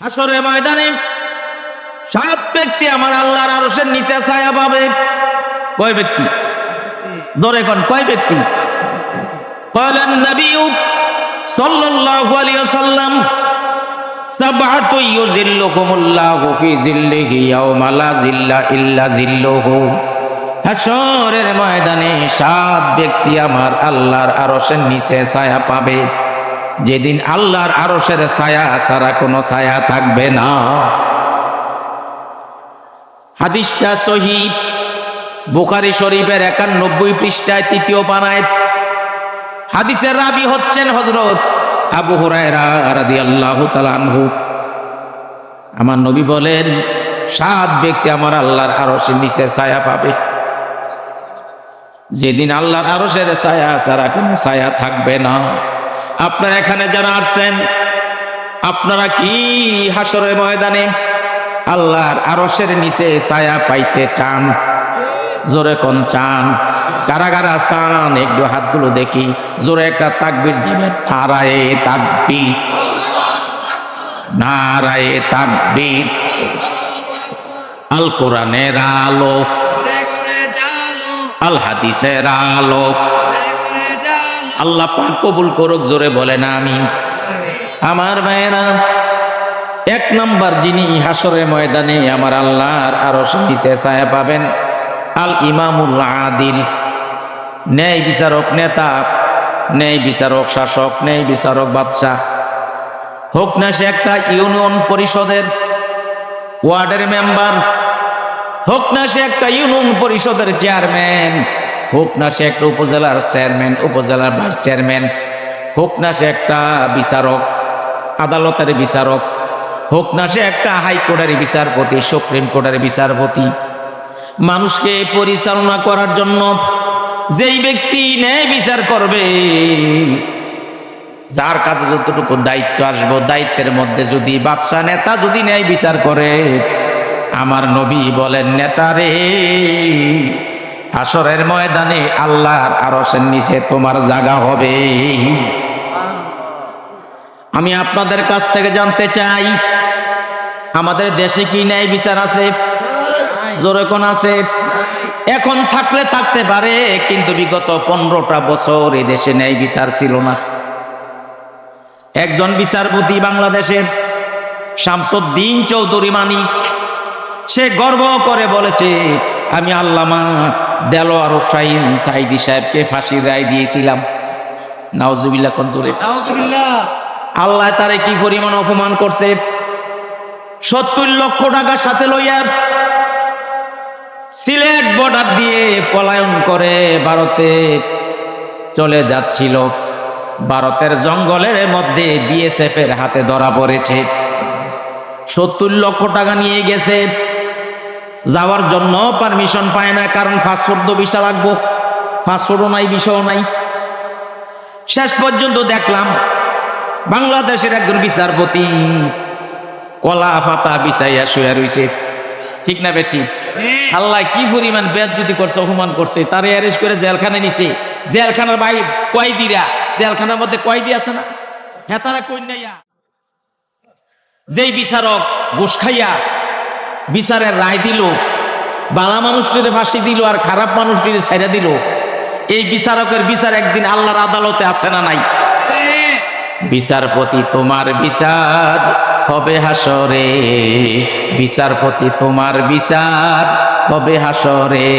হাসরের ময়দানে সাত ব্যক্তি আমার আল্লাহর আরশের নিচে ছায়া পাবে। কয় ব্যক্তি? ধরে কোন কয় ব্যক্তি? ক্বালান নবী সাল্লাল্লাহু আলাইহি ওয়াসাল্লাম সাবআতু ইউযিল্লুহুমুল্লাহু ফি যিল্লিহি ইয়াওমা লা যিল্লা ইল্লা যিল্লুহু। হাসরের ময়দানে সাত ব্যক্তি আমার আল্লাহর আরশের নিচে ছায়া পাবে, যেদিন আল্লাহর আরশের ছায়া ছাড়া কোনো ছায়া থাকবে না। হাদিসটা সহিহ, বুখারী শরীফের 91 পৃষ্ঠায় 3য় পানায়। হাদিসের রাবী হচ্ছেন হযরত আবু হুরায়রা রাদিয়াল্লাহু তাআলা আনহু। আমার নবী বলেন, সাত ব্যক্তি আমার আল্লাহর আরশের নিচে ছায়া পাবে, যেদিন আল্লাহর আরশের ছায়া ছাড়া কোনো ছায়া থাকবে না। আপনারা এখানে যারা আসছেন, আপনারা কি হাসরের ময়দানে আল্লাহর আরশের নিচে ছায়া পাইতে চান? জোরে কোন চান? কারা কারা চান একটু হাতগুলো দেখি। জোরে একটা তাকবীর দিবেন। নারায়ে তাকবীর, নারায়ে তাকবীর। আল কোরআনের আলো, আল হাদিসের আলো, আল্লাহ পাক কবুল করুক। জোরে বলেন আমিন। আমার ভাইয়েরা, এক নাম্বার যিনি হাসরের ময়দানে আমার আল্লাহর আরশের নিচে ছায়া পাবেন, আল ইমামুল আদিল, ন্যায় বিচারক নেতা, ন্যায় বিচারক শাসক, ন্যায় বিচারক বাদশাহ। হোক না সে একটা ইউনিয়ন পরিষদের ওয়ার্ডের মেম্বার, হোক না সে একটা ইউনিয়ন পরিষদের চেয়ারম্যান, হোক না সে একটা উপজেলার চেয়ারম্যান, উপজেলার ভাইস চেয়ারম্যান, হোক না সে একটা বিচারক, আদালতের বিচারক, হোক না সে একটা হাইকোর্টের বিচারপতি, সুপ্রিম কোর্টের বিচারপতি। মানুষকে পরিচালনা করার জন্য যেই ব্যক্তি ন্যায় বিচার করবে, যার কাছে যতটুকু দায়িত্ব আসবো, দায়িত্বের মধ্যে যদি বাদশা নেতা যদি ন্যায় বিচার করে, আমার নবী বলেন, নেতারে হাসরের ময়দানে আল্লাহর আরশের নিচে তোমার জায়গা হবে। আমি আপনাদের কাছ থেকে জানতে চাই, আমাদের দেশে কি ন্যায় বিচার আছে? জোরে কোন আছে? এখন থাকলে থাকতে পারে, কিন্তু বিগত 15টা বছর এই দেশে ন্যায় বিচার ছিল না। একজন বিচারপতি বাংলাদেশের শামসুদ্দিন চৌধুরী মানিক, সে গর্ব করে বলেছে, আমি আল্লামা দেলোয়ার হোসাইন সাইদি সাহেবকে ফাঁসির রায় দিয়েছিলাম। নাউজুবিল্লাহ কোন জোরে? আল্লাহ তারে কি পরিমাণ অপমান করছে। 70 লক্ষ টাকা সাথে লইয়া সিলেট বর্ডার দিয়ে পলায়ন করে ভারতে চলে যাচ্ছিল। ভারতের জঙ্গলের মধ্যে বিএসএফ এর হাতে ধরা পড়েছে। 70 লক্ষ টাকা নিয়ে গেছে, যাওয়ার জন্য পারমিশন পায় না, কারণ পাসপোর্ট তো ভিসা লাগবো, পাসপোর্টও নাই, ভিসাও নাই। শেষ পর্যন্ত দেখলাম বাংলাদেশের একজন বিচারপতি কলা পাতা বিছাইয়া শুয়ে রয়েছে। ঠিক না বেটি? আল্লাহ কি পরিমাণ বেয়াদবি করছে, অপমান করছে। তারে অ্যারেস্ট করে জেলখানায় নিছে। জেলখানার ভাই কয়েদিরা, জেলখানার মধ্যে কয়েদি আছে না, হ্যাঁ, তারা কই নাইয়া। যেই বিচারক ঘুষ খাইয়া বিচারের রায় দিল, বালা মানুষটিরে ফাঁসি দিল আর খারাপ মানুষটিরে ছাইড়া দিল, এই বিচারকের বিচার একদিন আল্লাহর আদালতে আছে না নাই? বিচারপতি তোমার বিচার হবে হাসরে, বিচারপতি তোমার বিচার হবে হাসরে।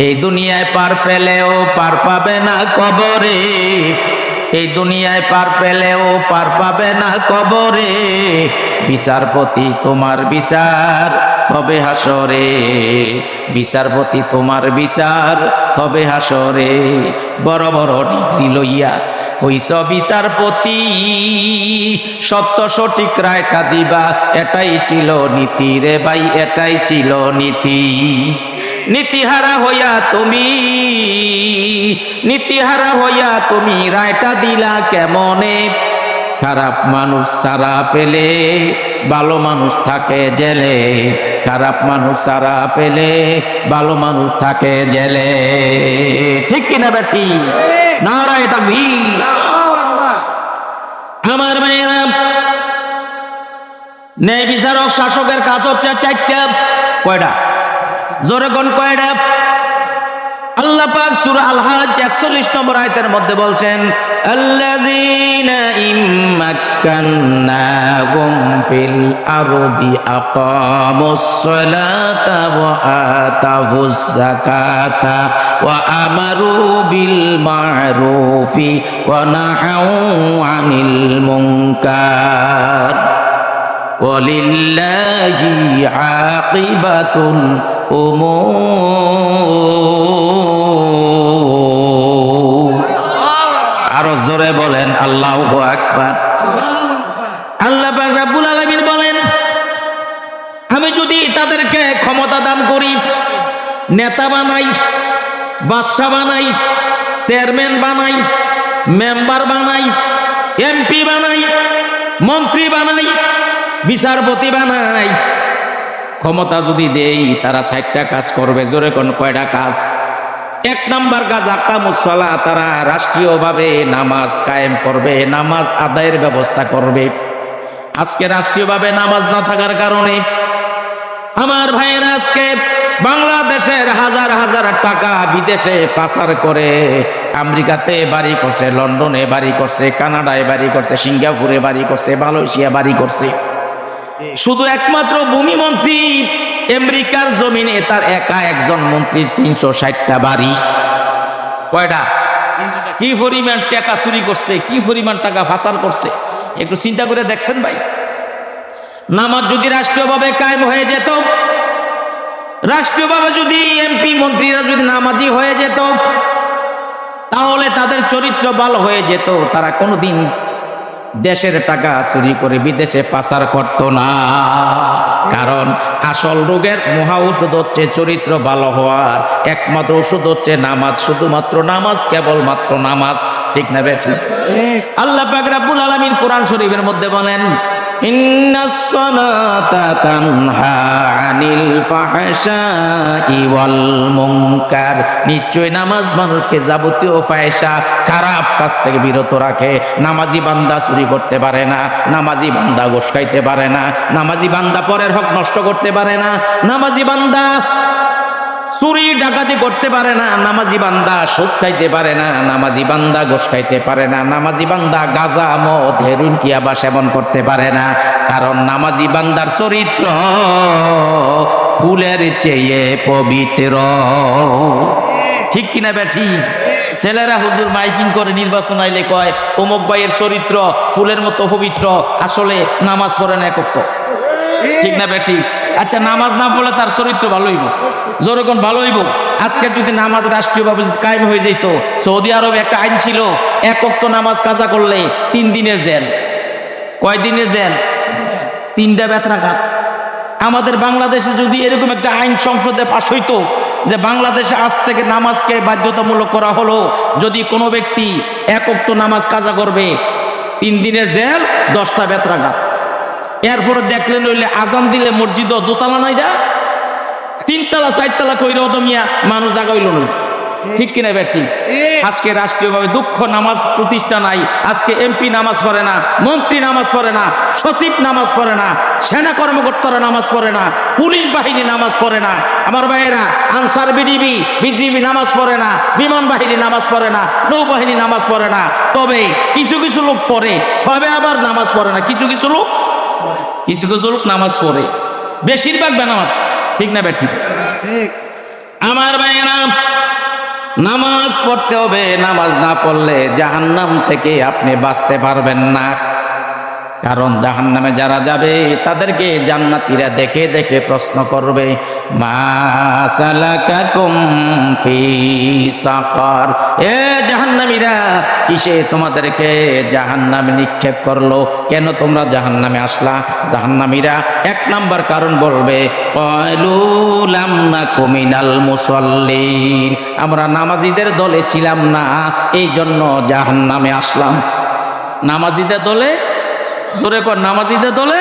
এই দুনিয়ায় পার পেলেও পার পাবে না কবরে, এই দুনিয়ায় পার পেলেও পার পাবে না কবরে। বিচারপতি তোমার বিচার হবে হাসরে, বিচারপতি তোমার বিচার হবে হাসরে। বড় বড় ডিগ্রি লইয়া হইছ বিচারপতি, সত্য সঠিক রায় কাঁদিবা, এটাই ছিল নীতি রে ভাই, এটাই ছিল নীতি। নীতিহারা হইয়া তুমি, নীতিহারা হইয়া তুমি রায়টা দিলা কেমনে? খারাপ মানুষ সারা পেলে ভালো মানুষ থাকে জেলে, খারাপ মানুষ সারা পেলে ভালো মানুষ থাকে জেলে। ঠিক কিনা বেঠি? নারায়ে তাকবীর। আমার ভাইয়েরা, ন্যায় বিচারক শাসকের কাজ হচ্ছে চারটা। কয়টা? জোরে কোন কয়টা? আল্লাহ পাক সূরা আল হজ 41 নম্বর আয়াতের মধ্যে বলছেন, আল্লাযীনা ইম্মাক্কান্নাহুম ফিল আরদি আকামুস সালাতা ওয়া আতাউজ যাকাতা ওয়া আমারু বিল মা'রুফি ওয়া নাহাউ আনিল মুনকার ওয়ালিল্লাহি আকিবাতুল উমুর। আরো জোরে বলেন আল্লাহু আকবার। আল্লাহ পাক রব্বুল আলামিন বলেন, আমি যদি তাদেরকে ক্ষমতা দান করি, নেতা বানাই, বাদশা বানাই, চেয়ারম্যান বানাই, মেম্বার বানাই, এমপি বানাই, মন্ত্রী বানাই, বিচারপতি বানাই, ক্ষমতা যদি দেই, তারা 60টা কাজ করবে। জোরে কোন কয়টা কাজ? 1 নাম্বার কাজ আকামুস সালাহ, তারা রাষ্ট্রীয়ভাবে নামাজ কায়েম করবে, নামাজ আদায়ের ব্যবস্থা করবে। আজকে রাষ্ট্রীয়ভাবে নামাজ না থাকার কারণে আমার ভাইয়েরা আজকে বাংলাদেশের হাজার হাজার টাকা বিদেশে পাচার করে আমেরিকাতে বাড়ি করছে, লন্ডনে বাড়ি করছে, কানাডায় বাড়ি করছে, সিঙ্গাপুরে বাড়ি করছে, মালয়েশিয়া বাড়ি করছে। শুধু একমাত্র ভূমি মন্ত্রী আমেরিকার জমিনে তার একা একজন মন্ত্রীর 360টা বাড়ি। কয়টা? কি পরিমাণ টাকা চুরি করছে, কি পরিমাণ টাকা পাচার করছে, একটু চিন্তা করে দেখছেন ভাই? নামাজ যদি রাষ্ট্রীয়ভাবে কায়েম হয়ে যেত, রাষ্ট্রীয়ভাবে যদি এমপি মন্ত্রীরা যদি নামাজি হয়ে যেত, তাহলে তাদের চরিত্র ভালো হয়ে যেত। তারা কোনোদিন দেশের টাকা চুরি করে বিদেশে পাচার করত না। কারণ আসল রোগের মহা ঔষধ হচ্ছে চরিত্র ভালো হওয়ার একমাত্র ওষুধ হচ্ছে নামাজ। শুধুমাত্র নামাজ, কেবলমাত্র নামাজ। ঠিক না বেঠিক? আল্লাহ পাক রব্বুল আলামিন কোরআন শরীফের মধ্যে বলেন, ইন্নাস সালাতা তানহা আনিল ফাহশাই ওয়াল মুনকার, নিশ্চয় নামাজ মানুষকে যাবতীয় ফাহিশা খারাপ কাজ থেকে বিরত রাখে। নামাজি বান্দা চুরি করতে পারে না, নামাজি বান্দা ঘুষ খাইতে পারে না, নামাজি বান্দা পরের হক নষ্ট করতে পারে না, নামাজি বান্দা চুরি ডাকাতি করতে পারে না, নামাজি বান্দা সুদ খাইতে পারে না, নামাজি বান্দা ঘুষ খাইতে পারে না, নামাজি বান্দা গাঁজা মদ হেরোইন ইয়াবা সেবন করতে পারে না। কারণ নামাজি বান্দার চরিত্র ফুলের চেয়ে পবিত্র। ঠিক কিনা বেঠি? ছেলেরা হুজুর মাইকিং করে নির্বাচন আইলে কয় অমুক ভাইয়ের চরিত্র ফুলের মতো পবিত্র, আসলে নামাজ পড়ে না একক। ঠিক না বেঠি? আচ্ছা, নামাজ না পড়লে তার চরিত্র ভালো হইব? যেরকম ভালো হইব। আজকে যদি নামাজ রাষ্ট্রীয়ভাবে কায়েম হয়ে যেত, সৌদি আরবে একটা আইন ছিল, এক ওয়াক্ত নামাজ কাজা করলে 3 দিনের জেল। কয় দিনের জেল? 3টা বেত্রাঘাত। আমাদের বাংলাদেশে যদি এরকম একটা আইন সংসদে পাশ হইতো যে বাংলাদেশে আজ থেকে নামাজকে বাধ্যতামূলক করা হলো, যদি কোনো ব্যক্তি এক ওয়াক্ত নামাজ কাজা করবে 3 দিনের জেল, 10টা বেত্রাঘাত। এরপরে দেখলেন হইলে আজান দিলে মসজিদ দোতলা নাইরা 3 তলা 4 তলা কইরা তো মিয়া মানুষ জাগাইল নই। ঠিক কিনা বেঠি? আজকে রাষ্ট্রীয়ভাবে দুঃখ নামাজ প্রতিষ্ঠা নাই। আজকে এমপি নামাজ পড়ে না, মন্ত্রী নামাজ পড়ে না, সচিব নামাজ পড়ে না, সেনা কর্মকর্তারা নামাজ পড়ে না, পুলিশ বাহিনী নামাজ পড়ে না। আমার ভাইয়েরা আনসার বিডিবি বিজিবি নামাজ পড়ে না, বিমান বাহিনী নামাজ পড়ে না, নৌবাহিনী নামাজ পড়ে না। তবে কিছু কিছু লোক পড়ে, সবে আবার নামাজ পড়ে না। কিছু কিছু লোক নামাজ পড়ে, বেশিরভাগ বেনামাজ। ঠিক না বেঠিক? আমার ভাইয়েরা, নামাজ পড়তে হবে। নামাজ না পড়লে জাহান্নাম থেকে আপনি বাঁচতে পারবেন না। কারণ জাহান্নামে যারা যাবে তাদেরকে জান্নাতীরা দেখে দেখে প্রশ্ন করবে, মা সালাকাকুম ফি সাকার, এ জাহান্নামীরা, কিসে তোমাদেরকে জাহান্নামে নিক্ষেপ করলো? কেন তোমরা জাহান্নামে আসলা? জাহান্নামীরা 1 নাম্বার কারণ বলবে, ক্বালু লাম নাকু মিনাল মুসাল্লিন, আমরা নামাজীদের দলে ছিলাম না, এই জন্য জাহান্নামে আসলাম। নামাজীদের দলে, জোরে কর, নামাজীদের দলে।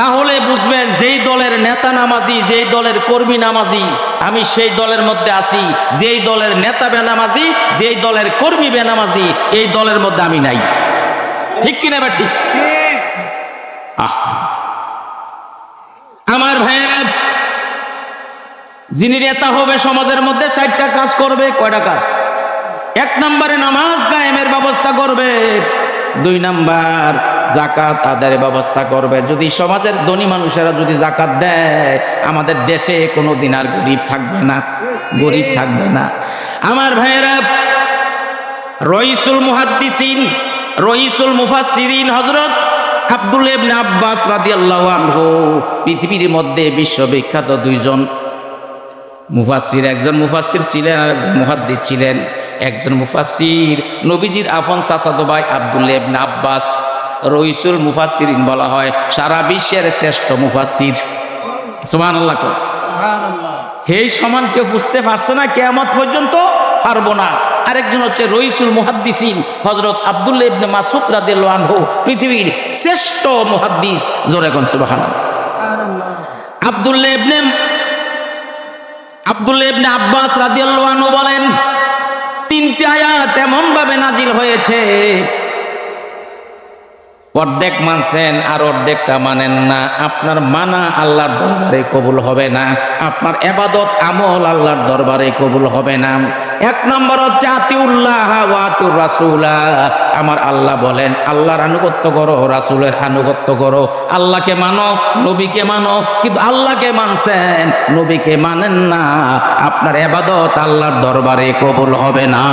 তাহলে বুঝবেন যেই দলের নেতা নামাজি, যেই দলের কর্মী নামাজি, আমি সেই দলের মধ্যে আছি। যেই দলের নেতা বেনামাজি, যেই দলের কর্মী বেনামাজি, এই দলের মধ্যে আমি নাই। ঠিক কিনা বা ঠিক? আমার ভাইয়েরা, যিনি নেতা হবে সমাজের মধ্যে 4টা কাজ করবে। কয়টা কাজ? 1 নম্বরে নামাজ কায়েমের ব্যবস্থা করবে, 2 নাম্বার যাকাত আদায়ের ব্যবস্থা করবে। যদি সমাজের ধনী মানুষেরা যদি যাকাত দেয়, আমাদের দেশে কোনোদিন আর গরিব থাকবে না, গরিব থাকবে না। আমার ভাইয়েরা, রইসুল মুহাদ্দিসিন, রইসুল মুফাসসিরিন হযরত আব্দুল্লাহ ইবনে আব্বাস রাদিয়াল্লাহু আনহু পৃথিবীর মধ্যে বিশ্ববিখ্যাত 2 জন মুফাসসির, একজন মুফাসসির ছিলেন আর একজন মুহাদ্দিস ছিলেন। একজন মুফাসসির নবীজির আপন চাচাতো ভাই আব্দুল্লাহ ইবনে আব্বাস, রইসুল মুফাসসিরিন বলা হয়, সারা বিশ্বের শ্রেষ্ঠ মুফাসসির। সুবহানাল্লাহ, সুবহানাল্লাহ। এই সমান কেউ বুঝতে পারছে না, কিয়ামত পর্যন্ত পারবো না। আরেকজন হচ্ছে রইসুল মুহাদ্দিসিন হযরত আব্দুল্লাহ ইবনে মাসউদ রাদিয়াল্লাহু আনহু, পৃথিবীর শ্রেষ্ঠ মুহাদ্দিস। জোরে কোন সুবহানাল্লাহ। আব্দুল্লাহ ইবনে আব্বাস রাদিয়াল্লাহু আনহু বলেন, 3টি আয়াত এমন ভাবে নাজিল হয়েছে, অর্ধেক মানছেন আর অর্ধেকটা মানেন না। আপনার মানা আল্লাহর দরবারে কবুল হবে না, আপনার ইবাদত আমল আল্লাহর দরবারে কবুল হবে না। 1 নম্বর হচ্ছে আতিউল্লাহ ওয়া আতিউর রাসূলা। আমার আল্লাহ বলেন আল্লাহর আনুগত্য করো, রাসূলের আনুগত্য করো। আল্লাহকে মানো, নবীকে মানো, কিন্তু আল্লাহকে মানছেন, নবীকে মানেন না, আপনার ইবাদত আল্লাহর দরবারে কবুল হবে না।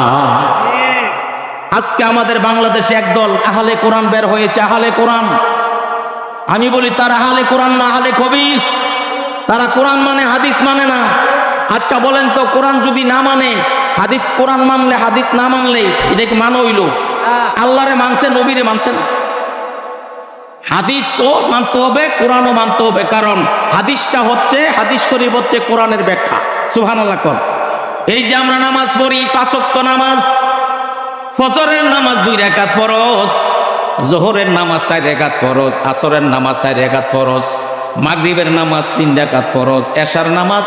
আজকে আমাদের বাংলাদেশে একদল আহলে কোরআন বের হয়েছে, আহলে কোরআন। আমি বলি তারা আহলে কোরআন না, আহলে খবিস। তারা কোরআন মানে হাদিস মানে না। আচ্ছা বলেন তো, কোরআন যদি না মানে হাদিস, কোরআন মানলে হাদিস না মানলে এটা কি মানে হইল? আল্লাহরে মানছে, নবীরে মানছে না। হাদিসও মানতে হবে, কোরআনও মানতে হবে, কারণ হাদিসটা হচ্ছে, হাদিস শরীফ হচ্ছে কোরআনের ব্যাখ্যা। সুবহানাল্লাহ। এই যে আমরা নামাজ পড়ি, 5 ওয়াক্ত নামাজ, ফজরের নামাজ 2 রাকাত ফরজ, যোহরের নামাজ 4 রাকাত ফরজ, আসরের নামাজ 4 রাকাত ফরজ, মাগরিবের নামাজ 3 রাকাত ফরজ, এশার নামাজ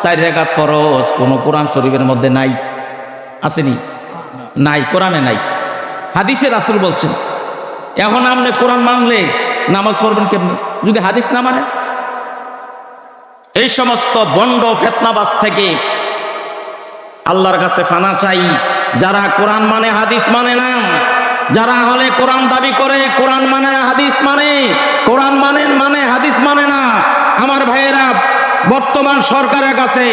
4 রাকাত ফরজ। কোন কোরআন শরীফের মধ্যে নাই, আসেনি? নাই, কোরআনে নাই, হাদিসে রাসূল বলছেন। এখন আপনি কোরআন মানলে নামাজ পড়বেন কেমনে যদি হাদিস না মানেন? এই সমস্ত বন্ড ফিতনাবাজ থেকে আল্লাহর কাছে ফানা চাই। যারা কোরআন মানে হাদিস মানে না, যারা হলে কোরআন দাবি করে, কোরআন মানে না হাদিস মানে, কোরআন মানে হাদিস মানে না, আমার ভাইয়েরা, বর্তমান সরকারের কাছে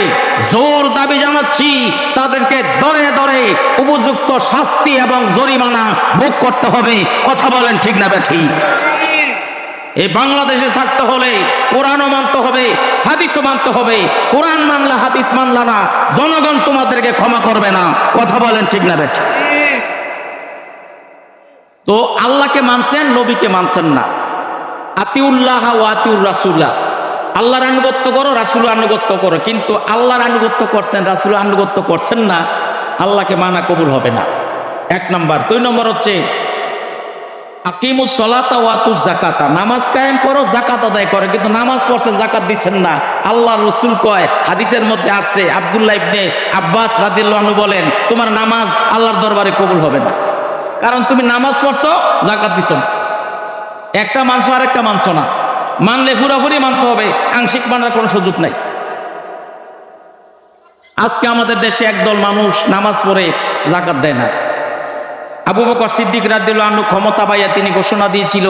জোর দাবি জানাচ্ছি, তাদেরকে দরে দরে উপযুক্ত শাস্তি এবং জরিমানা ভোগ করতে হবে। কথা বলেন ঠিক না বেঠিক? এই বাংলাদেশে থাকতে হলে কোরআনও মানতে হবে, হাদিসও মানতে হবে। কোরআন মানলে হাদিস মানলা না, জনগণ তোমাদেরকে ক্ষমা করবে না। কথা বলেন ঠিক না বেঠিক? তো আল্লাহকে মানছেন, নবীকে মানছেন না। আতিউল্লাহ ওয়া আতিউর রাসূলা, আল্লাহর আনুগত্য করো, রাসূলের আনুগত্য করো। কিন্তু আল্লাহর আনুগত্য করছেন, রাসূলের আনুগত্য করছেন না, আল্লাহকে মানা কবুল হবে না। 1 নম্বর। 2 নম্বর হচ্ছে আকিমুস সালাতা ওয়া আতুজ যাকাতা, নামাজ কায়েম করো, যাকাত আদায় করো। কিন্তু নামাজ পড়ছেন, যাকাত দিচ্ছেন না। আল্লাহ রাসূল কয়, হাদিসের মধ্যে আসছে, আব্দুল্লাহ ইবনে আব্বাস রাদিয়াল্লাহু আনহু বলেন, তোমার নামাজ আল্লাহর দরবারে কবুল হবে না, কারণ তুমি নামাজ পড়ছো, যাকাত দিছো না। একটা মানছো আর একটা মানছো না। মানলে পুরোপুরি মানতে হবে, আংশিক মানার কোনো সুযোগ নাই। আজকে আমাদের দেশে একদল মানুষ নামাজ পড়ে যাকাত দেয় না। আবু বকর সিদ্দিক রাদিয়াল্লাহু আনহু ক্ষমতা পাইয়া তিনি ঘোষণা দিয়েছিল,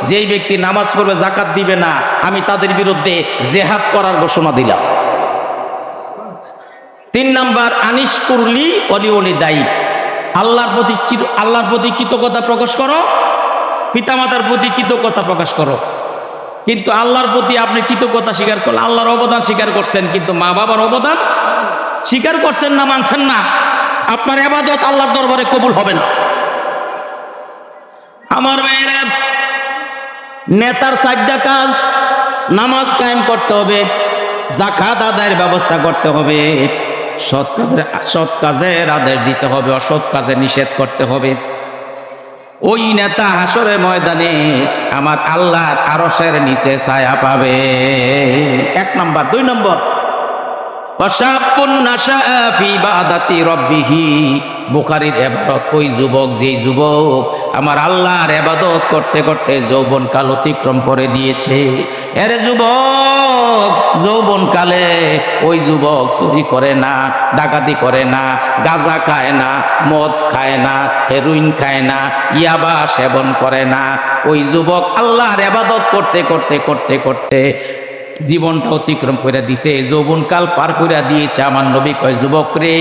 যেই ব্যক্তি নামাজ পড়বে যাকাত দিবে না, আমি তাদের বিরুদ্ধে জিহাদ করার ঘোষণা দিলাম। 3 নাম্বার আনিশ কুরলি অলি দায়ী, আল্লাহর প্রতি কৃতজ্ঞতা প্রকাশ করো, পিতামাতার প্রতি কৃতজ্ঞতা প্রকাশ করো। কিন্তু আল্লাহর প্রতি আপনি কৃতজ্ঞতা স্বীকার করলেন, আল্লাহর অবদান স্বীকার করছেন, কিন্তু মা বাবার অবদান স্বীকার করছেন না, মানছেন না, আপনার ইবাদত আল্লাহর দরবারে কবুল হবে না। আমার ভাইয়েরা, নেতার 4টা কাজ, নামাজ কায়েম করতে হবে, যাকাত আদায়ের ব্যবস্থা করতে হবে, সৎ কাজের আদেশ দিতে হবে, অসৎ কাজে নিষেধ করতে হবে। ওই নেতা হাসরের ময়দানে আমার আল্লাহর আরশের নিচে ছায়া পাবে। 1 নম্বর। 2 নম্বর, ওয়াশাবুন নাশাআ ফি ইবাদাতি রাব্বিহি, বুখারীর ইবারত, ওই যুবক, যেই যুবক আমার আল্লাহর ইবাদত করতে করতে যৌবনকাল অতিক্রম করে দিয়েছে। এর যুবক, যৌবনকালে ওই যুবক চুরি করে না, ডাকাতি করে না, গাঁজা খায় না, মদ খায় না, হেরোইন খায় না, ইয়াবা সেবন করে না। ওই যুবক আল্লাহর ইবাদত করতে করতে করতে করতে জীবনটা অতিক্রম করে দিছে, যৌবনকাল পার করে দিয়েছে। আমার নবী কয়, যুবক রে,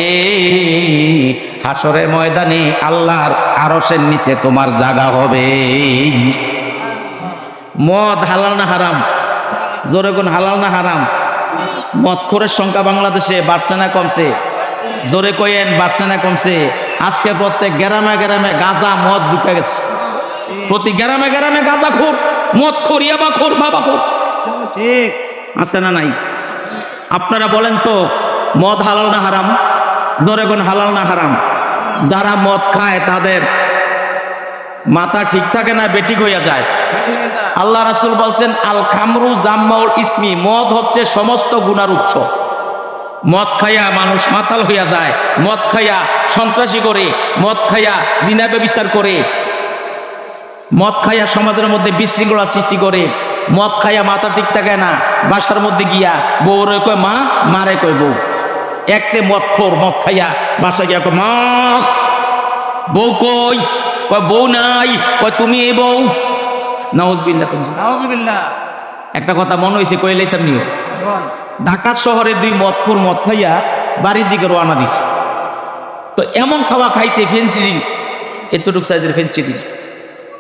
হাসরের ময়দানে আল্লাহর আরশের নিচে তোমার জায়গা হবে। মদ হালাল না হারাম? জোরে কোন হালাল না হারাম? মদখোরের সংখ্যা বাংলাদেশে বাড়ছে না কমছে? জোরে কয়েন, বাড়ছে না কমছে? আজকে প্রত্যেক গ্রামে গ্রামে গাঁজা মদ ঢুকে গেছে। প্রতি গ্রামে গ্রামে গাঁজা খোর, মদ খোর, ইয়াবা খোর, বাবা খোর। ঠিক আছে না নাই? আপনারা বলেন তো, মদ হালাল না হারাম? জোরে কোন হালাল না হারাম? যারা মদ খায় তাদের মাথা ঠিক থাকে না বেঠিক হইয়া যায়? আল্লাহ রাসূল বলছেন, আল খামরু জাম্মাউল ইসমি, মদ হচ্ছে সমস্ত গুনার উৎস। মদ খাইয়া মানুষ মাতাল হইয়া যায়, মদ খাইয়া সন্ত্রাসী করে, মদ খাইয়া জিনা ব্যভিচার করে, মদ খাইয়া সমাজের মধ্যে বিশৃঙ্খলা সৃষ্টি করে, মদ খাইয়া মাথা ঠিক থাকে না, বাসার মধ্যে গিয়া বউরে কয় মা, মারে কয় বউ। একতে মদ খোর, মদ খাইয়া বাসা গিয়া কয় মা, বউ কই? কয় বউ নাই। কয় তুমি এই বউ? নাউজুবিল্লাহ, নাউজুবিল্লাহ। একটা কথা মনে হয়েছে, কইলে নিও। ঢাকার শহরে দুই মদখোর মদ খাইয়া বাড়ির দিকে রওনা দিছে। তো এমন খাওয়া খাইছে, ফেন্সিডিল, এতটুক সাইজের ফেন্সিডিল।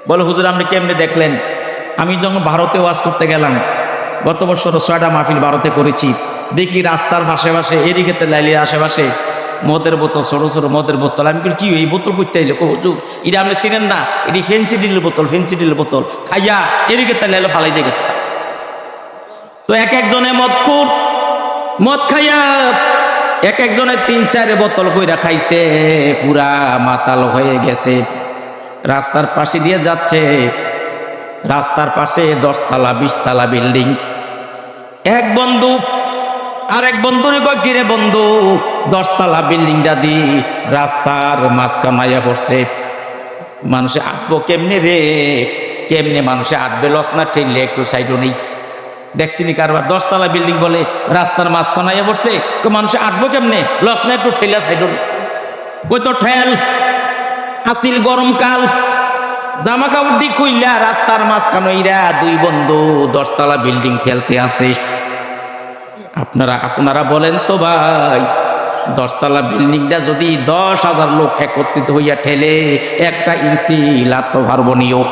বলে, হুজুর আপনি কেমনে দেখলেন? আমি যখন ভারতে ওয়াজ করতে গেলাম, গত বছর 6টা মাহফিল ভারতে করেছি, দেখি রাস্তার পাশে পাশে এদিকে লাইলের আশেপাশে মদের বোতল, ছোট ছোট মদের বোতল। আমি কি এই বোতল করতে আইলো? হুজুর এটা আপনি চিনেন না, এটি ফেন্সিডিলের বোতল, ফেন্সিডিলের বোতল খাইয়া এদিকে লাইলে ফালাই দিয়ে গেছে। তো এক একজনে মদখোর, মদ খাইয়া এক একজনের 3-4 বোতল কইরা খাইছে, পুরা মাতাল হয়ে গেছে। রাস্তার পাশে দিয়ে যাচ্ছে, রাস্তার পাশে 10 তলা 20 তলা বিল্ডিং। এক বন্ধু আরেক বন্ধুরে কয়, কিরে বন্ধু, 10 তলা বিল্ডিংটা দি রাস্তার মাঝখানাইয়া পড়ছে, মানুষে আটবো কেমনে রে? কেমনে মানুষে আটবে? লস না ঠেললে একটু সাইডও নেই। দেখছিনি কারবার? 10 তলা বিল্ডিং বলে রাস্তার মাঝখানাইয়া পড়ছে, মানুষে আটবো কেমনে? লস না একটু ঠেলা সাইডও নেই। কই তো ঠেল। আসিল গরমকাল, জামা কাপড় দি খুইলা রাস্তার মাঝখানে ইরা দুই বন্ধু 10 তলা বিল্ডিং ঠেলতে আছে। আপনারা বলেন তো ভাই, 10 তলা বিল্ডিংটা যদি 10,000 লোক একত্রিত হইয়া ঠেলে, 1 ইঞ্চি লাতো পারবো নিও।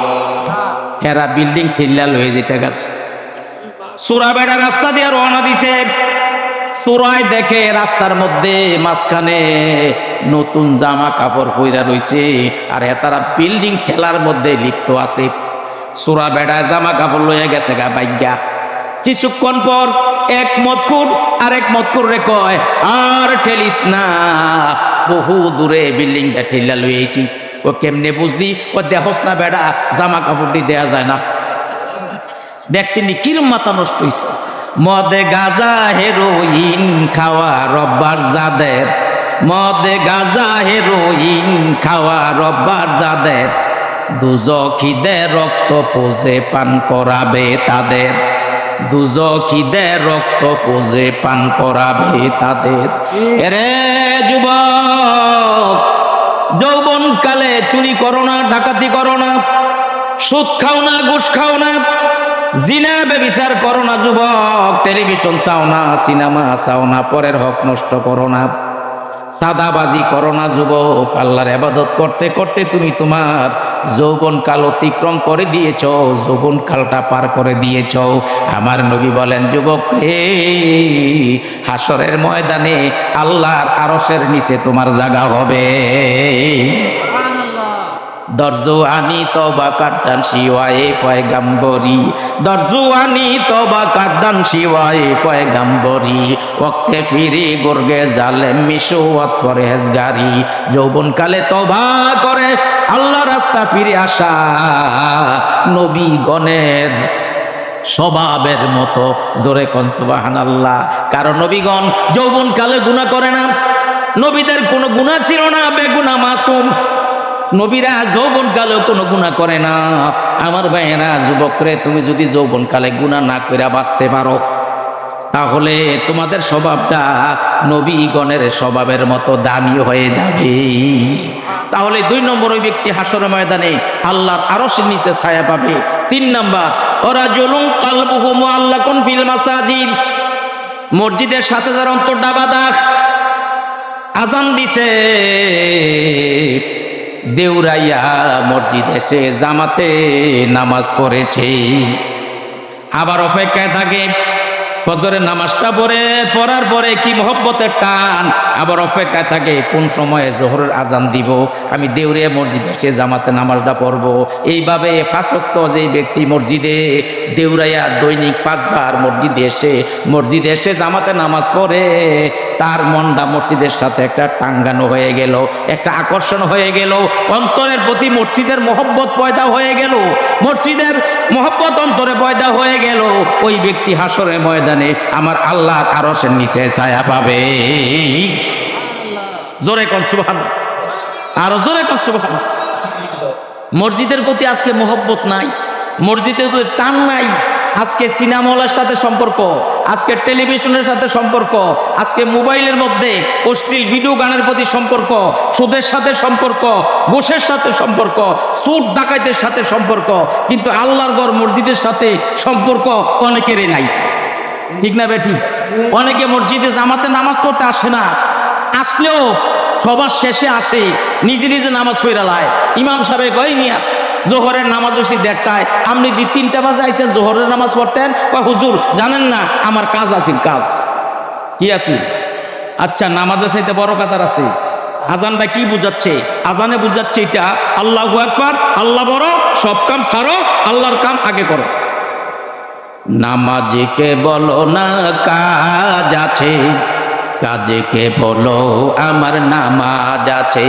এরা বিল্ডিং ঠেলা লয়ে যেতে গেছে। চোরা বেড়া রাস্তা দিয়ে রওনা দিছে। চোরায় দেখে রাস্তার মধ্যে মাঝখানে নতুন জামা কাপড় পইরা রইছে, আর তারা বিল্ডিং ঠেলার মধ্যে লিপ্ত আছে। চোরা বেড়ায় জামা কাপড় লইয়া গেছে গা বাইগা। কিছুক্ষণ পর এক মদখোর আরেক মদখোর রে কয়, আর ঠেলিস না, বহু দূরে বিল্ডিংটা ঠেলা লই আইছি। ও কেমনে বুঝলি? ও দেখোস না বেড়া, জামা কাপড়টি দেয়া যায় না। দেখছিনি কিরম মাথা নষ্ট হইছে। মদে গাজা হেরোইন খাওয়া রব্বার যাদের, মদে গাজা হেরোইন খাওয়া রব্বার যাদের, দুজখিদের রক্ত পোজে পান করাবে তাদের, দুজখিদের রক্ত পোজে পান করাবে তাদের। এরে যুবক, যৌবনকালে চুরি করো না, ডাকাতি করো না, সুদ খাও না, ঘুষ খাও না, জিনা ব্যভিচার করো না যুবক, টেলিভিশন চাও না, সিনেমা চাও না, পরের হক নষ্ট করো না, সাদাবাজি করো না যুবক। আল্লাহর ইবাদত করতে করতে তুমি তোমার যৌবনকাল অতিক্রম করে দিয়েছ, যৌবনকালটা পার করে দিয়েছ। আমার নবী বলেন, যুবক রে, হাসরের ময়দানে আল্লাহর আরশের নিচে তোমার জায়গা হবে। দরজুয়ানি তওবা কাদ্দান শিওয়ায়ে পয়গাম্বরি, দরজুয়ানি তওবা কাদ্দান শিওয়ায়ে পয়গাম্বরি, ওয়াক্তে ফিরি গুরগে জালেম মিশুয়াত ফরহেজগারি। যৌবনকালে তওবা করে আল্লাহ রাস্তা ফিরে আসা নবীগণের স্বভাবের মতো। জোরে কোন সুবহানাল্লাহ। কারণ নবীগণ যৌবনকালে গুনাহ করে না, নবীদের কোনো গুনাহ ছিল না, বেগুনাহ মাসুম। নবীরা যৌবনকালেও কোনো গুনাহ করে না। আমার ভাইয়েরা, যুবকরে, তুমি যদি যৌবনকালে গুনাহ না করে বাঁচতে পারো, তাহলে তোমাদের স্বভাবটা নবীগণের স্বভাবের মতো দামি হয়ে যাবে। তাহলে 2 নম্বর ওই ব্যক্তি হাসরের ময়দানে আল্লাহর আরশের নিচে ছায়া পাবে। 3 নাম্বার, ওয়ারাজুলুন কালবুহু মুআল্লাকুন ফিল মাসাজিদ, মসজিদের সাথে যার অন্তরটা বাঁধা, আজান দিছে, দেউরাইয়া মসজিদ এসে জামাতে নামাজ পড়েছে, আবার অপেক্ষায় থাকে ফজরের নামাজটা পড়ার পরে কি মহব্বতের টান, আবার অপেক্ষায় থাকে কোন সময়ে জোহরের আজান দিব, আমি দেউরিয়া মসজিদে এসে জামাতে নামাজটা পড়বো। এইভাবে 5 ওয়াক্ত যেই ব্যক্তি মসজিদে দেউরাইয়া দৈনিক 5 বার মসজিদে এসে জামাতে নামাজ পড়ে, তার মনটা মসজিদের সাথে একটা টাঙ্গানো হয়ে গেল, একটা আকর্ষণ হয়ে গেল, অন্তরের প্রতি মসজিদের মহব্বত পয়দা হয়ে গেল, মসজিদের মহব্বত অন্তরে পয়দা হয়ে গেল। ওই ব্যক্তি হাসরের ময়দানে আমার আল্লাহর আরশের নিচে ছায়া পাবে। জোরে কোন সুবহানাল্লাহ, আরো জোরে কোন সুবহানাল্লাহ। মসজিদের প্রতি আজকে মহব্বত নাই, মসজিদের প্রতি টান নাই। আজকে সিনেমা হলের সাথে সম্পর্ক, আজকে টেলিভিশনের সাথে সম্পর্ক, আজকে মোবাইলের মধ্যে অশ্লীল ভিডিও গানের প্রতি সম্পর্ক, সুদের সাথে সম্পর্ক, ঘুষের সাথে সম্পর্ক, সুদ ডাকাইতের সাথে সম্পর্ক, কিন্তু আল্লাহর ঘর মসজিদের সাথে সম্পর্ক অনেকেরই নাই। ঠিক না বেঠিক? অনেকে মসজিদে জামাতে নামাজ পড়তে আসে না, আসলেও সবার শেষে আসে, নিজে নিজে নামাজ পড়া লায়। ইমাম সাহেব কয় মিয়া জোহরের নামাজ হয়েছি 1:30টায়, আপনি 3টা বাজে আইসেন জোহরের নামাজ পড়তেন? কয় হুজুর জানেন না আমার কাজ আছে। কাজ কি আছে? আচ্ছা, নামাজের চাইতে বড় কাজ আর আছে? আজানটা কি বুঝাচ্ছে? আজানে বুঝাচ্ছে এটা আল্লাহু আকবার, আল্লাহ বড়, সব কাম ছাড়ো, আল্লাহর কাম আগে করো। নামাজকে বলো না কাজ আছে, কাজকে বলো আমার নামাজ আছে।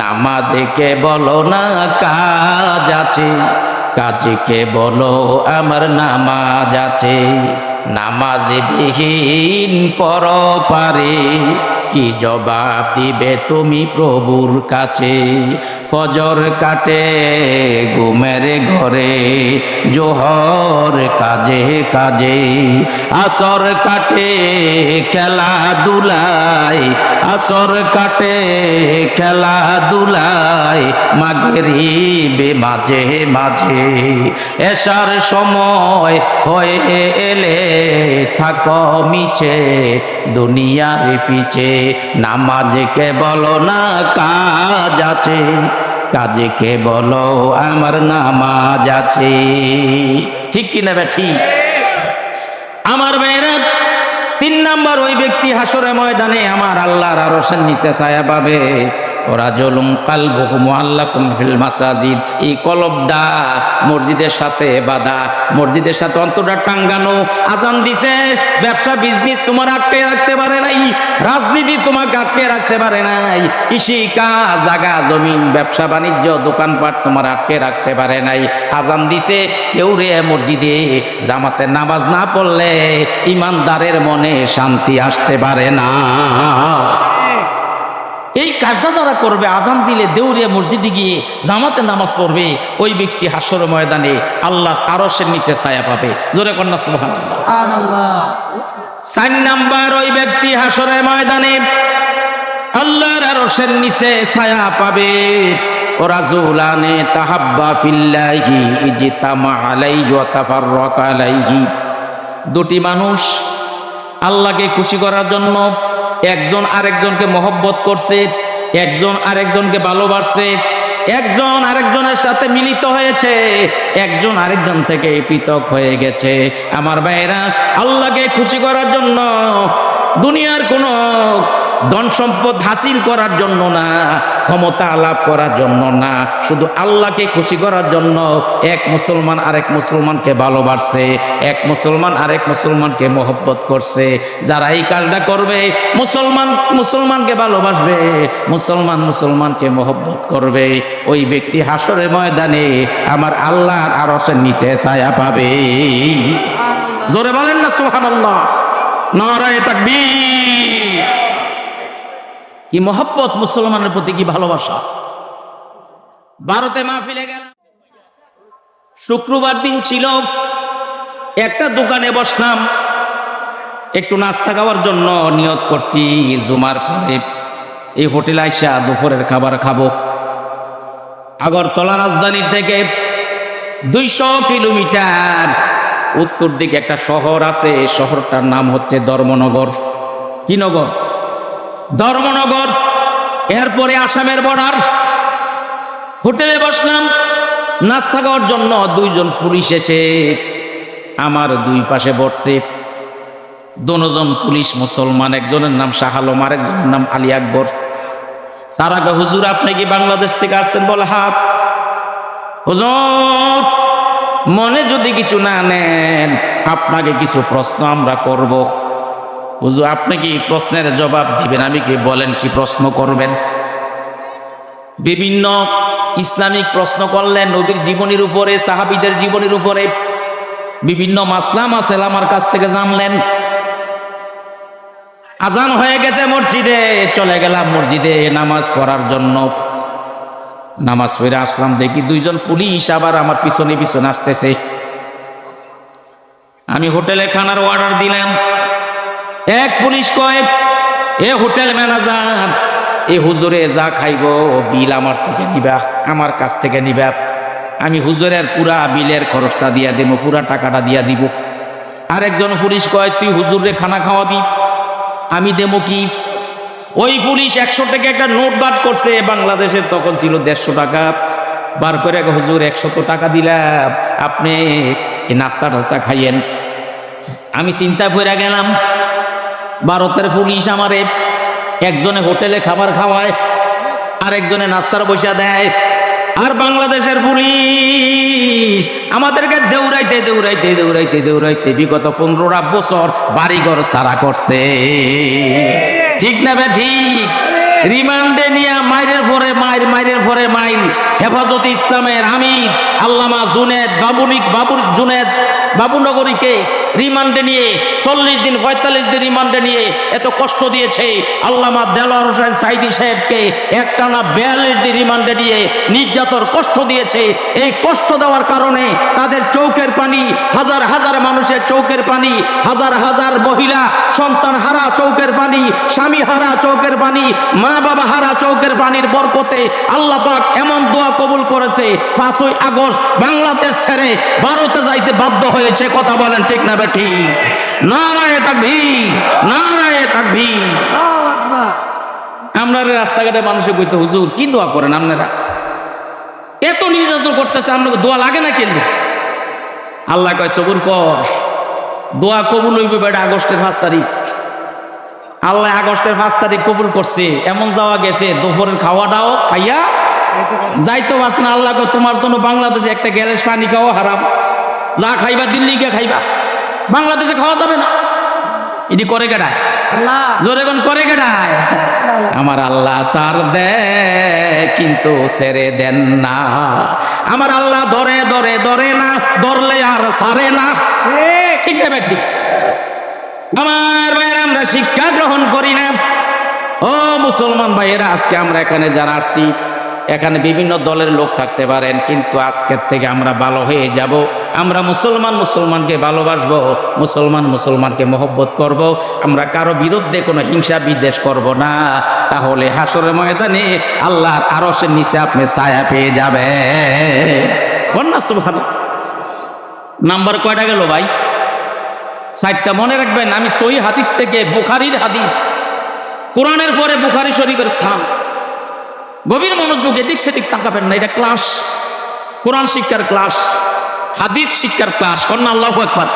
নামাজকে বলো না কাজ আছে, কাজকে বলো আমার নামাজ আছে। নামাজ বিহীন পরপারে কি জবাব দিবে তুমি প্রভুর কাছে? ফজর কাটে ঘুমের ঘরে, জোহর কাজে কাজে, আসর কাটে খেলাধুলায়, আসর কাটে খেলাধুলায়, মাগরিবে মাঝে মাঝে, এশার সময় হয়ে এলে থাকো মিছে দুনিয়ার পিছে। নামাজকে বলো না কাজ আছে, কাজকে বলো আমার নামাজ আছে। ঠিক কিনা বে ঠিক? আমার ভাইরা, 3 নাম্বার ওই ব্যক্তি হাসরের ময়দানে আমার আল্লাহর আরশের নিচে ছায়া পাবে। ওরাজুলুন কালবুহু মুআল্লাকুন ফিল মাসাজিদ, এই কলবটা মসজিদের সাথে বাঁধা, মসজিদের সাথে অন্তরটা টাঙ্গানো। আজান দিছে, ব্যবসা বিজনেস তোমার আটকে রাখতে পারে নাই, রাজনীতি তোমাকে আটকে রাখতে পারে নাই, কৃষি কাজ, জায়গা জমিন, ব্যবসা বাণিজ্য, দোকানপাট তোমার আটকে রাখতে পারে নাই। আজান দিছে, কেউরে মসজিদে জামাতে নামাজ না পড়লে ইমানদারের মনে শান্তি আসতে পারে না। এই কাজটা যারা করবে, আজান দিলে দেউরিয়া মসজিদে গিয়ে জামাতে নামাজ পড়বে, ওই ব্যক্তি হাসরের ময়দানে আল্লাহর আরশের নিচে ছায়া পাবে। জোরে কন্যা সুবহানাল্লাহ। 4 নাম্বার ওই ব্যক্তি হাসরের ময়দানে আল্লাহর আরশের নিচে ছায়া পাবে। ওরাজুলানে তাহাব্বা ফিল্লাহি ইজতামা আলাইহি ওয়া তাফাররাকা আলাইহি, 2টি মানুষ আল্লাহকে খুশি করার জন্য একজন আরেকজনকে মহব্বত করছে, একজন আরেকজনকে ভালোবাসছে, একজন আরেকজনের সাথে মিলিত হয়েছে, একজন আরেকজন থেকে পৃথক হয়ে গেছে। আমার ভাইরা, আল্লাহকে খুশি করার জন্য, দুনিয়ার কোনো ধন সম্পদ হাসিল করার জন্য না, ক্ষমতা লাভ করার জন্য না, শুধু আল্লাহকে খুশি করার জন্য এক মুসলমান আরেক মুসলমানকে ভালোবাসছে, এক মুসলমান আরেক মুসলমানকে মহব্বত করছে। যারা এই কাজটা করবে, মুসলমান মুসলমানকে ভালোবাসবে, মুসলমান মুসলমানকে মহব্বত করবে, ওই ব্যক্তি হাসরের ময়দানে আমার আল্লাহর আরশের নিচে ছায়া পাবে। জোরে বলেন না সুবহানাল্লাহ, নারায়ে তাকবীর। কি মহব্বত, মুসলমানের প্রতি কি ভালোবাসা! ভারতে মাহফিলে গেলাম, শুক্রবার দিন ছিল, একটা দোকানে বসলাম, একটু নাস্তা খাওয়ার জন্য নিয়ত করছি জুমার পরে এই হোটেলে আইসা দুপুরের খাবার খাবো। আগরতলা রাজধানীর থেকে 200 কিলোমিটার উত্তর দিকে একটা শহর আছে, শহরটার নাম হচ্ছে ধর্মনগর। কি নগর? ধর্মনগর। এরপরে আসামের বর্ডার। হোটেলে বসলাম নাস্তা খাওয়ার জন্য, 2 জন পুলিশ এসে আমার 2 পাশে বসছে। 2 জন পুলিশ মুসলমান, একজনের নাম শাহ আলম, আরেকজনের নাম আলী আকবর। তারা কয়, হুজুর আপনি কি বাংলাদেশ থেকে আসতেন? বলে হাত। হুজুর মনে যদি কিছু না নেন আপনাকে কিছু প্রশ্ন আমরা করব। হুজুর আপনি কি প্রশ্নের জবাব দিবেন? আমি কি, বলেন কি প্রশ্ন করবেন? বিভিন্ন ইসলামিক প্রশ্ন করলেন, নবীর জীবনীর উপরে, সাহাবীদের জীবনীর উপরে বিভিন্ন মাসলা মাসাইল আমার কাছ থেকে জানলেন। আজান হয়ে গেছে মসজিদে, চলে গেলাম মসজিদে নামাজ পড়ার জন্য। নামাজ পড়ে আসলাম, দেখি 2 জন পুলিশ আবার আমার পিছনে পিছনে আসতেছে। আমি হোটেলে খানার অর্ডার দিলাম। এক পুলিশ কয়, এ হোটেল ম্যানেজার, এ হুজুরে যা খাইব বিল আমার থেকে নিবা, আমার কাছ থেকে নিবা। আমি হুজুরের পুরা বিলের খরচটা দিয়া দিব, পুরা টাকাটা দিয়া দিব। আরেকজন পুলিশ কয়, তুই হুজুরে খানা খাওয়াবি, আমি দেবো কি? ওই পুলিশ 100 টাকা একটা নোট বার করছে, বাংলাদেশের তখন ছিল 150 টাকা, বার করে হুজুর 100 টাকা দিলাম, আপনি এই নাস্তা টাস্তা খাইয়েন। আমি চিন্তা করে গেলাম, ভারতের পুলিশ আমারে একজনে হোটেলে খাবার খাওয়ায়, আর একজনে নাস্তার পয়সা দেয়, আর বাংলাদেশের পুলিশ আমাদেরকে দৌড়াইতে দৌড়াইতে দৌড়াইতে দৌড়াইতে বিগত 15 বছর বাড়িঘর সারা করছে। ঠিক না বে ঠিক? রিমান্ডে নিয়ে মাইরের পরে মাইর, মাইরের পরে মাইর। হেফাজতে ইসলামের আমির আল্লামা জুনেদ জুনেদ বাবুনগরীকে রিমান্ডে নিয়ে 40 দিন 45 দিন রিমান্ডে নিয়ে এত কষ্ট দিয়েছে। আল্লামা দেলোয়ার হোসেন সাইদি সাহেবকে একটানা 42 দিন রিমান্ডে নিয়ে নির্যাতন কষ্ট দিয়েছে। এই কষ্ট দেওয়ার কারণে তাদের চোখের পানি, হাজার হাজার মানুষের চোখের পানি, হাজার হাজার মহিলা সন্তান হারা চোখের পানি, স্বামী হারা চোখের পানি, মা বাবা হারা চোখের পানির বরকতে আল্লাহ পাক এমন দোয়া কবুল করেছে, 5ই আগস্ট বাংলাদেশ ছেড়ে ভারতে যাইতে বাধ্য হয়েছে। কথা বলেন ঠিক না বেঠি? নারায়ে তাকবীর, নারায়ে তাকবীর। আপনারা রাস্তাঘাটে মানুষে কইতে, হুজুর কি দোয়া করেন আপনারা? এত নির্যাতন করতেছে, আপনাকে দোয়া লাগে না কেন? আল্লাহ কয় সবুর কর, দোয়া কবুল হইবে বেটা আগস্টের 5 তারিখ। আল্লাহ আগস্টের 5 তারিখ কবুল করছে। এমন যাওয়া গেছে, দুপুরের খাওয়াটাও খাইয়া যাইতে পারছে না। আল্লাহ কয় তোমার জন্য বাংলাদেশে একটা গ্যারেজ পানি খাওয়া হারাম, যা খাইবা দিল্লি গিয়ে খাইবা, বাংলাদেশে খাওয়া যাবে না। এটি করে কেডায়? জোরে কোন করে কেডায়? আমার আল্লাহ সার দেয় কিন্তু ছেড়ে দেন না। আমার আল্লাহ ধরে ধরে ধরে না, ধরলে আর ছাড়ে না। ঠিক না ঠিক? আমার ভাইয়েরা, আমরা শিক্ষা গ্রহণ করি না। ও মুসলমান ভাইয়েরা, আজকে আমরা এখানে যারা আসছি, এখানে বিভিন্ন দলের লোক থাকতে পারেন, কিন্তু আজকের থেকে আমরা ভালো হয়ে যাব। আমরা মুসলমান মুসলমানকে ভালোবাসবো, মুসলমান মুসলমানকে মহব্বত করব। আমরা কারো বিরুদ্ধে কোনো হিংসা বিদ্বেষ করব না। তাহলে হাসরের ময়দানে আল্লাহর আরশের নিচে আপনি ছায়া পেয়ে যাবে। বন্যা সুবহানাল্লাহ। নাম্বার কয়টা গেল ভাই? 4টা। মনে রাখবেন, আমি সহিহ হাদিস থেকে, বুখারীর হাদিস, কোরআনের পরে বুখারী শরীফের স্থান। গভীর মনোযোগ, এদিক সেদিক তাকাবেন না। এটা ক্লাস, কোরআন শিক্ষার ক্লাস, হাদিস শিক্ষার ক্লাস। কন্যা আল্লাহু আকবার।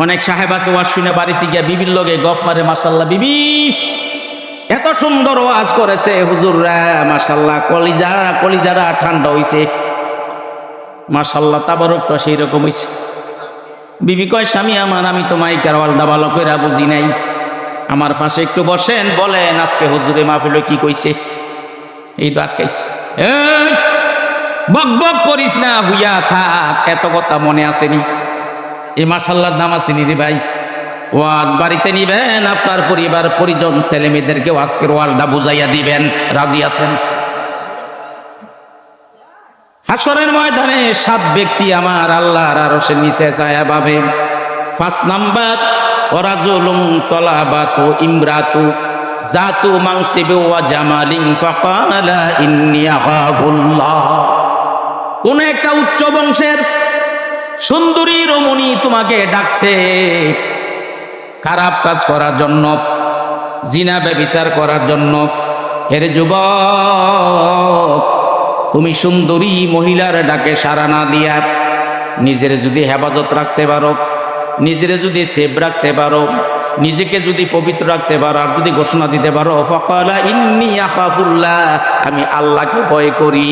অনেক সাহেব আছে ওয়াজ শুনে বাড়িতে গিয়ে বিবির লগে গপ মারে, মাশাআল্লাহ বিবি এত সুন্দর ওয়াজ করেছে হুজুররা, মাশাআল্লাহ কলিজারা ঠান্ডা হইছে, মাশাআল্লাহ তাবারকটা সেই রকম হইছে। বিবি কয়, স্বামী আমার, আমি তো মাইকার ওয়াজটা ভালো করে বুঝি নাই, আমার পাশে একটু বসেন, বলেন আজকে হুজুরে মাহফিলে কি কইছে। এই তো আটকাইছে। বক বক করিস না, হুইয়া থাক, এত কথা মনে আসেনি? এই মাশাআল্লাহর নাম আসেনি রে ভাই। ওয়াজ বাড়িতে নিবেন, আপনার পরিবার পরিজন ছেলে মেয়েদেরকেও আজকের ওয়াজটা বুঝাইয়া দিবেন। রাজি আছেন? হাসরের ময়দানে 7 ব্যক্তি আমার আল্লাহর আরশের নিচে ছায়া পাবে। 5 নাম্বার, ওয়ারাজুলুম তলাবাতু ইমরাতু জাতু মানসিবি ওয়া জামালিন ফাকালা ইন্নী আখাফুল্লাহ। কোন একটা উচ্চ বংশের সুন্দরী রমণী তোমাকে ডাকছে খারাপ কাজ করার জন্য, জিনা ব্যভিচার করার জন্য। হেরে যুবক, তুমি সুন্দরী মহিলার ডাকে সাড়া না দিয়া নিজের যদি হেফাজত রাখতে পারো, নিজের যদি সেভ রাখতে পারো, নিজেকে যদি পবিত্র রাখতে পারো, আর যদি ঘোষণা দিতে পারো ফাকালা ইন্নী আখাফুল্লাহ, আমি আল্লাহকে ভয় করি।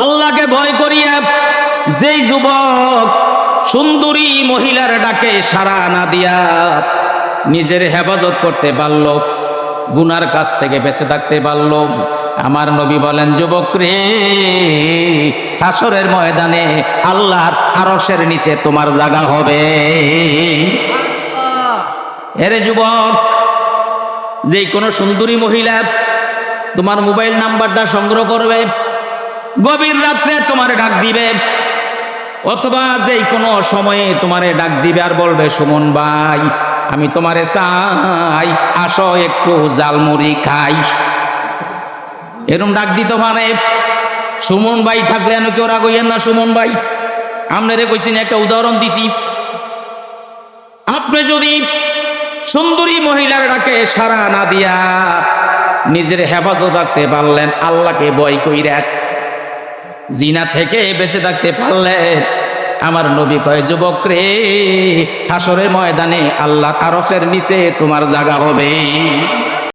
আল্লাহকে ভয় করিয়া যেই যুবক সুন্দরী মহিলার ডাকে সাড়া না দিয়া নিজের হেফাজত করতে পারল, গুনার কাছ থেকে বেঁচে থাকতে পারল, আমার নবী বলেন, যুবক রে, হাসরের ময়দানে আল্লাহর আরশের নিচে তোমার জায়গা হবে। এরে যুবক, যে কোনো সুন্দরী মহিলা তোমার মোবাইল নাম্বারটা সংগ্রহ করবে, গভীর রাত্রে তোমার ডাক দিবে, অথবা যে কোনো সময়ে তোমারে ডাক দিবে আর বলবে, সুমন ভাই, আমি তোমারে চাই, আসো একটু জালমুড়ি খাই। এরকম ডাক দিত মানে সুমন ভাই থাকলে এন কেউ রাগ হইয়েন না। সুমন ভাই, আপনারে কইছি না, একটা উদাহরণ দিছি। আপনি যদি সুন্দরী মহিলার ডাকে সাড়া না দিয়া নিজের হেফাজত রাখতে পারলেন, আল্লাহকে ভয় কইরা জিনা থেকে বেঁচে থাকতে পারলেন, আমার নবী কয়, যুবক রে, হাসরের ময়দানে আল্লাহর আরশের নিচে তোমার জায়গা হবে।